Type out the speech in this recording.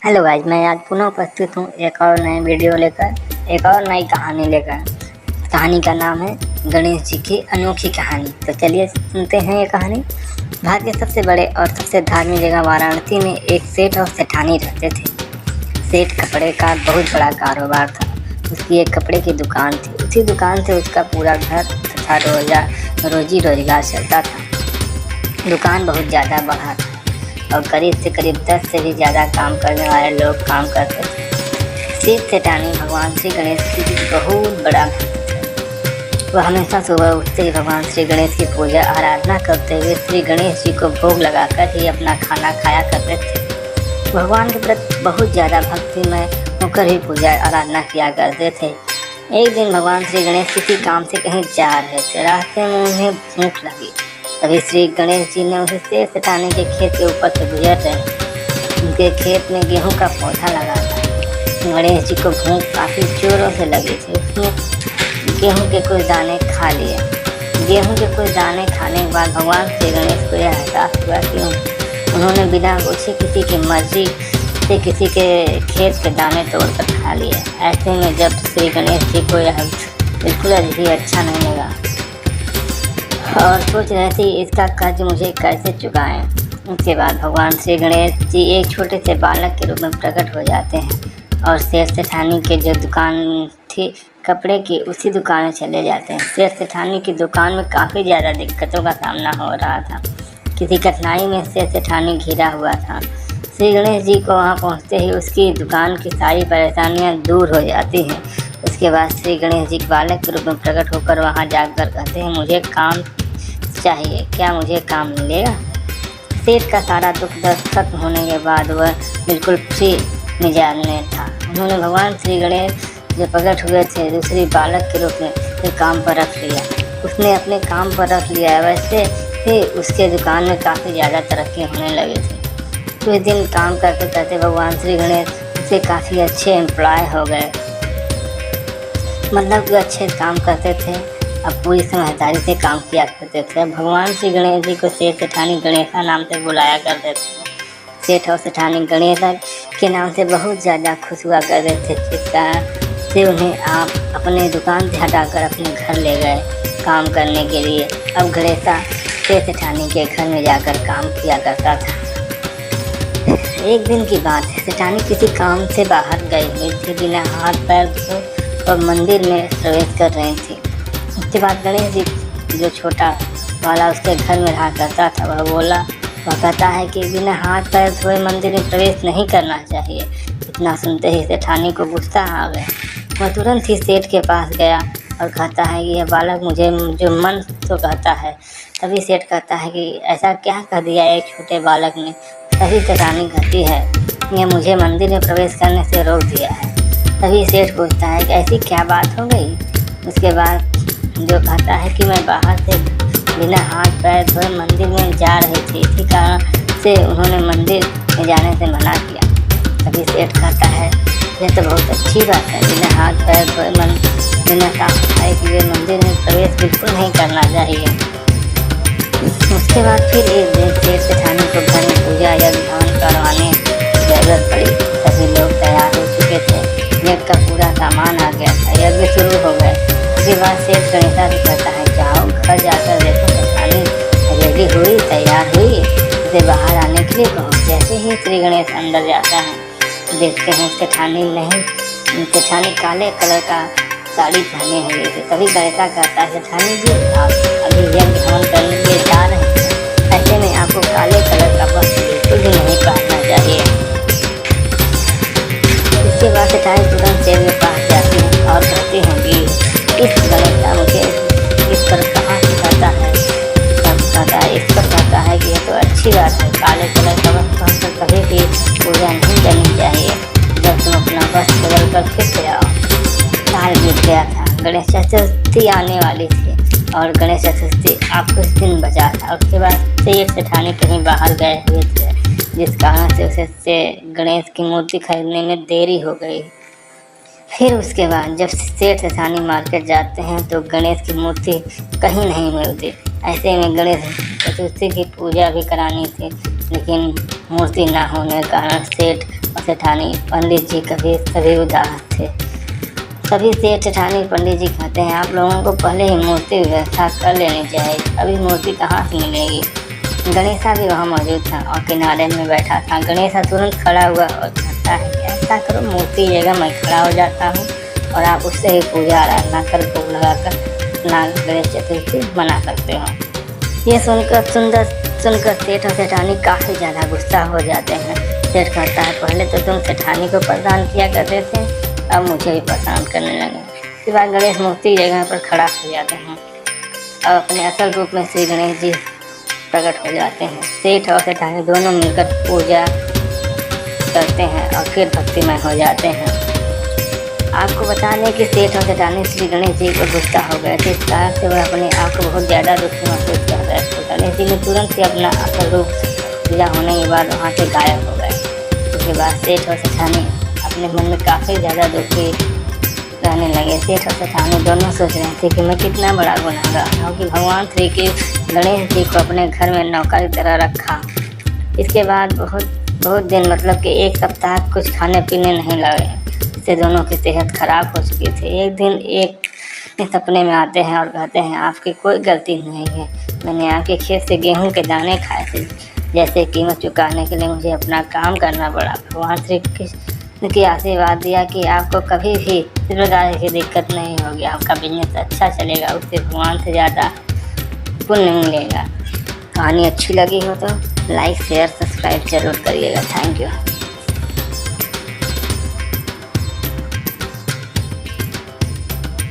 Hello guys, मैं आज पुनः उपस्थित हूँ एक और नए वीडियो लेकर, एक और नई कहानी लेकर। कहानी का नाम है गणेश जी की अनोखी कहानी। तो चलिए सुनते हैं ये कहानी। भारत के सबसे बड़े और सबसे धार्मिक जगह वाराणसी में एक सेठ और सेठानी रहते थे। सेठ कपड़े का बहुत बड़ा कारोबार था। उसकी एक कपड़े की दुकान थी। उसी दुकान से उसका पूरा घर तथा रोजी रोजगार चलता था। दुकान बहुत ज़्यादा बढ़ा था और करीब से करीब 10 से भी ज़्यादा काम करने वाले लोग काम करते थे। सेठ सेठानी भगवान श्री गणेश जी की बहुत बड़ा भक्त थे। वह हमेशा सुबह उठते ही भगवान श्री गणेश की पूजा आराधना करते हुए श्री गणेश जी को भोग लगाकर ही अपना खाना खाया करते थे। भगवान के प्रति बहुत ज़्यादा भक्तिमय होकर ही पूजा आराधना किया करते थे। एक दिन भगवान श्री गणेश किसी काम से कहीं जा रहे थे। रास्ते में उन्हें भूख लगी। तभी श्री गणेश जी ने उसे सेठ सेठानी के खेत के ऊपर से गुजर रहे। उनके खेत में गेहूं का पौधा लगा था। गणेश जी को भूख काफ़ी जोरों से लगी थी। उसने गेहूं के कुछ दाने खा लिए। गेहूं के कुछ दाने खाने के बाद भगवान श्री गणेश को यह एहसास हुआ कि उन्होंने बिना पूछे किसी की मर्जी से किसी के खेत के दाने तोड़कर खा लिए। ऐसे में जब श्री गणेश जी को यह बिल्कुल भी अच्छा नहीं लगा और सोच रहे थे इसका कर्ज मुझे कैसे चुकाएं। उसके बाद भगवान श्री गणेश जी एक छोटे से बालक के रूप में प्रकट हो जाते हैं और सेठ सेठानी के जो दुकान थी कपड़े की, उसी दुकान में चले जाते हैं। सेठ सेठानी की दुकान में काफ़ी ज़्यादा दिक्कतों का सामना हो रहा था। किसी कठिनाई में सेठ सेठानी घिरा हुआ था। श्री गणेश जी को वहाँ पहुँचते ही उसकी दुकान की सारी परेशानियाँ दूर हो जाती हैं। उसके बाद श्री गणेश जी बालक के रूप में प्रकट होकर वहाँ जाकर कहते हैं, मुझे काम चाहिए, क्या मुझे काम मिलेगा? सेठ का सारा दुख दर्द खत्म होने के बाद वह बिल्कुल फ्री मिजाज में था। उन्होंने भगवान श्री गणेश जो प्रकट हुए थे दूसरी बालक के रूप में फिर काम पर रख लिया। उसने अपने काम पर रख लिया। वैसे ही उसके दुकान में काफ़ी ज़्यादा तरक्की होने लगी थी। कुछ दिन काम करते करते भगवान श्री गणेश से काफ़ी अच्छे एम्प्लॉय हो गए। मतलब कि अच्छे काम करते थे। अब पूरी समझदारी से काम किया करते थे। भगवान श्री गणेश जी को सेठ सेठानी गणेशा नाम से बुलाया करते थे। सेठ और सेठानी गणेशा के नाम से बहुत ज़्यादा खुश हुआ करते थे, जिस कारण से उन्हें आप अपने दुकान से हटाकर अपने घर ले गए काम करने के लिए। अब गणेशा सेठ सेठानी के घर में जाकर काम किया करता था। एक दिन की बात है, सेठानी किसी काम से बाहर गई हुई थी, बिना हाथ पैर धोए और मंदिर में प्रवेश कर रही थी। उसके बाद गणेश जी जो छोटा वाला उसके घर में रहा करता था वह कहता है कि बिना हाथ पैर धोए मंदिर में प्रवेश नहीं करना चाहिए। इतना सुनते ही सेठानी को गुस्सा आ गया। वह तुरंत ही सेठ के पास गया और कहता है कि यह बालक मुझे जो मन तो कहता है। तभी सेठ कहता है कि ऐसा क्या कह दिया एक छोटे बालक ने? तभी सेठानी कहती है, यह मुझे मंदिर में प्रवेश करने से रोक दिया है। तभी सेठ पूछता है कि ऐसी क्या बात हो गई? उसके बाद जो कहता है कि मैं बाहर से बिना हाथ पैर धोए मंदिर में जा रही थी, इसी कारण से उन्होंने मंदिर में जाने से मना किया। तभी सेठ कहता है, यह तो बहुत अच्छी बात है, बिना हाथ पैर धोए बिना साफ सफाई किए मंदिर में प्रवेश बिल्कुल नहीं करना चाहिए। उसके बाद फिर एक दिन सेठ सेठानी को घर में पूजा यज्ञ हवन करवाने की जरूरत पड़ी। सभी लोग तैयार हो चुके थे। यज्ञ का पूरा सामान आ गया था। यज्ञ शुरू हो गए। उसके बाद सेठ गणेशा से कहता है, जाओ घर जाकर देखो सेठानी रेडी हुई, तैयार हुई, उसे बाहर आने के लिए कहो। जैसे ही श्री गणेश अंदर जाता है देखते हैं सेठानी काले कलर का साड़ी पहने हुए थे। तभी गणेशा कहता है, सेठानी जी आप अभी यज्ञ हवन करने के लिए जा रहे हैं, ऐसे में आपको काले कलर का वस्त्र बिल्कुल भी नहीं पहनना चाहिए। इसके बाद सेठानी तुरंत सेठ के पास जाती हैं और कहती हैं कि इस गणेशा मुझे इस पर कहाँ से कहता है? तब कहता है, इस पर कहता है कि यह तो अच्छी बात है, काले कलर का वस्त्र पहनकर कभी भी पूजा नहीं करनी चाहिए। जब तुम अपना वस्त्र बदल कर फिर से आओ। साल बीत गया था। गणेश चतुर्थी आने वाली थी और गणेश चतुर्थी आप कुछ दिन बचा था। उसके बाद सेठ सेठानी कहीं बाहर गए हुए थे, जिस कारण से उसे गणेश की मूर्ति खरीदने में देरी हो गई। फिर उसके बाद जब सेठ सेठानी मार्केट जाते हैं तो गणेश की मूर्ति कहीं नहीं मिलती। ऐसे में गणेश चतुर्थी की पूजा भी करानी थी, लेकिन मूर्ति ना होने के कारण सेठ और सेठानी पंडित जी सभी उदास थे। सभी सेठ सेठानी पंडित जी कहते हैं आप लोगों को पहले ही मूर्ति व्यवस्था कर लेनी चाहिए, अभी मूर्ति कहाँ से मिलेगी। गणेशा भी वहाँ मौजूद था और किनारे में बैठा था। गणेशा तुरंत खड़ा हुआ और कहता है ऐसा करो, मूर्ति जगह मैं खड़ा हो जाता हूँ और आप उससे ही पूजा आराधना कर भोग लगाकर अपना गणेश चतुर्थी मना सकते हो। ये सुनकर सेठ और सेठानी काफ़ी ज़्यादा गुस्सा हो जाते हैं। सेठ कहता है पहले तो तुम सेठानी को परेशान किया करते थे, अब मुझे भी परेशान करने लगे। इसके बाद गणेश मूर्ति जगह पर खड़ा हो जाते हैं और अपने असल रूप में श्री गणेश जी प्रकट हो जाते हैं। सेठ और सेठानी दोनों मिलकर पूजा करते हैं और फिर भक्तिमय हो जाते हैं। आपको बता दें कि सेठ और सेठानी श्री गणेश जी को गुस्सा हो गए थे, इस कारण से वह अपने आप को बहुत ज़्यादा दुखी महसूस कर रहे थे। गणेश जी ने तुरंत ही अपना असल रूप पूजा होने के बाद वहाँ से गायब हो गए। उसके बाद सेठ और सेठानी अपने मन में काफ़ी ज़्यादा दुखी रहने लगे। सेठ और सेठानी दोनों सोच रहे थे कि मैं कितना बड़ा गुनहगार हूँ कि भगवान श्री के गणेश जी को अपने घर में नौकर की तरह रखा। इसके बाद बहुत दिन मतलब कि 1 सप्ताह कुछ खाने पीने नहीं लगे, इससे दोनों की सेहत खराब हो चुकी थी। एक दिन एक सपने में आते हैं और कहते हैं आपकी कोई गलती नहीं है, मैंने आपके खेत से गेहूं के दाने खाए थे, जैसे कीमत चुकाने के लिए मुझे अपना काम करना पड़ा। भगवान श्री कृष्ण की आशीर्वाद दिया कि आपको कभी भी इस प्रकार की दिक्कत नहीं होगी, आपका बिजनेस अच्छा चलेगा, उससे भगवान से ज़्यादा पुण्य मिलेगा। कहानी अच्छी लगी हो तो लाइक शेयर सब्सक्राइब जरूर करिएगा। Thank you.